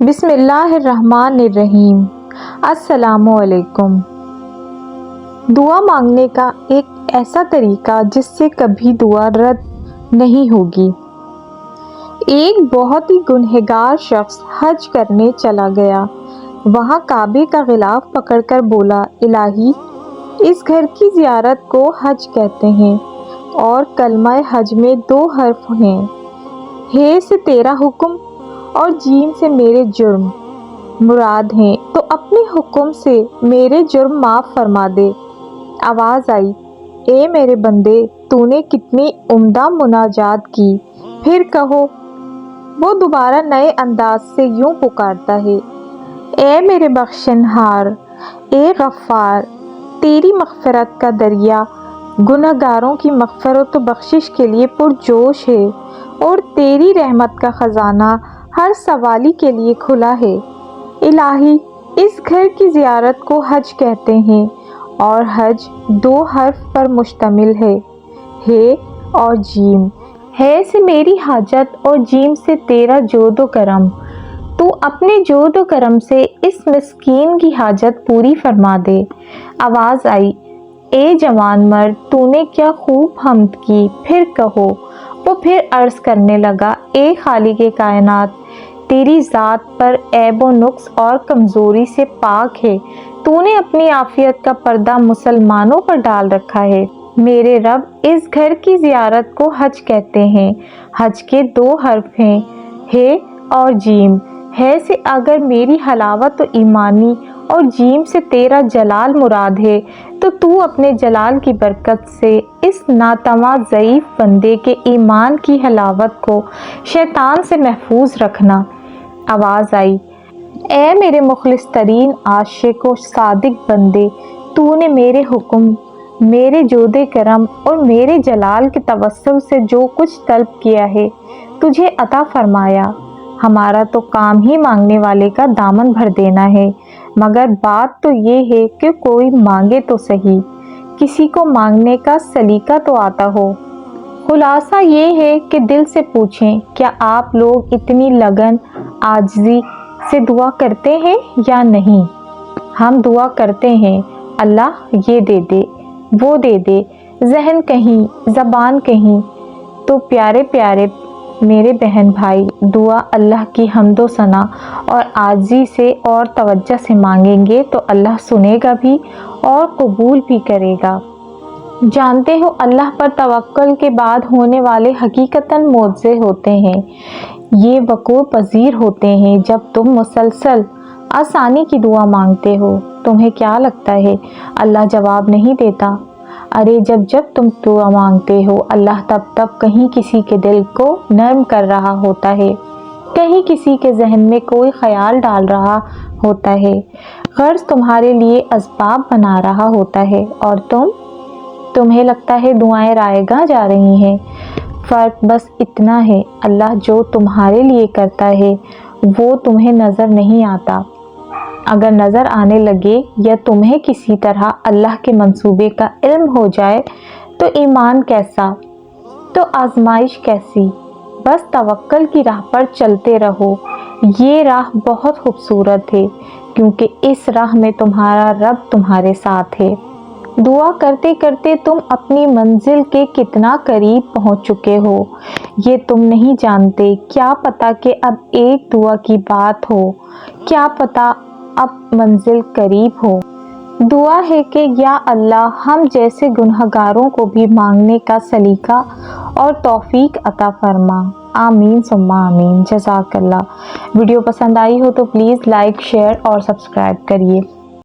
بسم اللہ الرحمن الرحیم۔ السلام علیکم۔ دعا مانگنے کا ایک ایسا طریقہ جس سے کبھی دعا رد نہیں ہوگی۔ ایک بہت ہی گنہگار شخص حج کرنے چلا گیا۔ وہاں کعبے کا غلاف پکڑ کر بولا، الہی، اس گھر کی زیارت کو حج کہتے ہیں اور کلمہ حج میں 2 حرف ہیں، ہے سے تیرا حکم اور جیم سے میرے جرم مراد ہیں، تو اپنے حکم سے میرے جرم معاف فرما دے۔ آواز آئی، اے میرے بندے، تو نے کتنی عمدہ مناجات کی، پھر کہو۔ وہ دوبارہ نئے انداز سے یوں پکارتا ہے، اے میرے بخشنہار، اے غفار، تیری مغفرت کا دریا گنہگاروں کی مغفرت و بخشش کے لیے پرجوش ہے، اور تیری رحمت کا خزانہ ہر سوالی کے لیے کھلا ہے۔ الہی، اس گھر کی زیارت کو حج کہتے ہیں اور حج 2 حرف پر مشتمل ہے اور جیم۔ ہے سے میری حاجت اور جیم سے تیرا جود و کرم۔ تو اپنے جود و کرم سے اس مسکین کی حاجت پوری فرما دے۔ آواز آئی، اے جوان مرد، تو نے کیا خوب حمد کی، پھر کہو۔ وہ پھر عرض کرنے لگا، اے خالق کائنات، تیری ذات پر عیب و نقص اور کمزوری سے پاک ہے، تو نے اپنی عافیت کا پردہ مسلمانوں پر ڈال رکھا ہے۔ میرے رب، اس گھر کی زیارت کو حج کہتے ہیں، حج کے 2 حرف ہیں، ہے اور جیم۔ ہے سے اگر میری حلاوت و ایمانی اور جیم سے تیرا جلال مراد ہے، تو اپنے جلال کی برکت سے اس ناتواں ضعیف بندے کے ایمان کی حلاوت کو شیطان سے محفوظ رکھنا۔ آواز آئی، اے میرے مخلص ترین عاشق و صادق بندے، تو نے میرے حکم، میرے جود کرم اور میرے جلال کے توسل سے جو کچھ طلب کیا ہے تجھے عطا فرمایا۔ ہمارا تو کام ہی مانگنے والے کا دامن بھر دینا ہے، مگر بات تو یہ ہے کہ کوئی مانگے تو صحیح، کسی کو مانگنے کا سلیقہ تو آتا ہو۔ خلاصہ یہ ہے کہ دل سے پوچھیں، کیا آپ لوگ اتنی لگن، عاجزی سے دعا کرتے ہیں یا نہیں؟ ہم دعا کرتے ہیں، اللہ یہ دے دے، وہ دے دے، ذہن کہیں، زبان کہیں۔ تو پیارے پیارے میرے بہن بھائی، دعا اللہ کی حمد و ثنا اور عاجزی سے اور توجہ سے مانگیں گے تو اللہ سنے گا بھی اور قبول بھی کرے گا۔ جانتے ہو، اللہ پر توکل کے بعد ہونے والے حقیقتاً معجزے ہوتے ہیں۔ یہ وقوع پذیر ہوتے ہیں جب تم مسلسل آسانی کی دعا مانگتے ہو۔ تمہیں کیا لگتا ہے اللہ جواب نہیں دیتا؟ ارے جب تم دعا مانگتے ہو، اللہ تب کہیں کسی کے دل کو نرم کر رہا ہوتا ہے، کہیں کسی کے ذہن میں کوئی خیال ڈال رہا ہوتا ہے، غرض تمہارے لیے اسباب بنا رہا ہوتا ہے، اور تمہیں لگتا ہے دعائیں رائے گاہ جا رہی ہیں۔ فرق بس اتنا ہے، اللہ جو تمہارے لیے کرتا ہے وہ تمہیں نظر نہیں آتا۔ اگر نظر آنے لگے یا تمہیں کسی طرح اللہ کے منصوبے کا علم ہو جائے تو ایمان کیسا، تو آزمائش کیسی؟ بس توکل کی راہ پر چلتے رہو۔ یہ راہ بہت خوبصورت ہے کیونکہ اس راہ میں تمہارا رب تمہارے ساتھ ہے۔ دعا کرتے کرتے تم اپنی منزل کے کتنا قریب پہنچ چکے ہو یہ تم نہیں جانتے۔ کیا پتہ کہ اب ایک دعا کی بات ہو، کیا پتہ اب منزل قریب ہو۔ دعا ہے کہ یا اللہ، ہم جیسے گنہگاروں کو بھی مانگنے کا سلیقہ اور توفیق عطا فرما۔ آمین ثم آمین۔ جزاک اللہ۔ ویڈیو پسند آئی ہو تو پلیز لائک، شیئر اور سبسکرائب کریے۔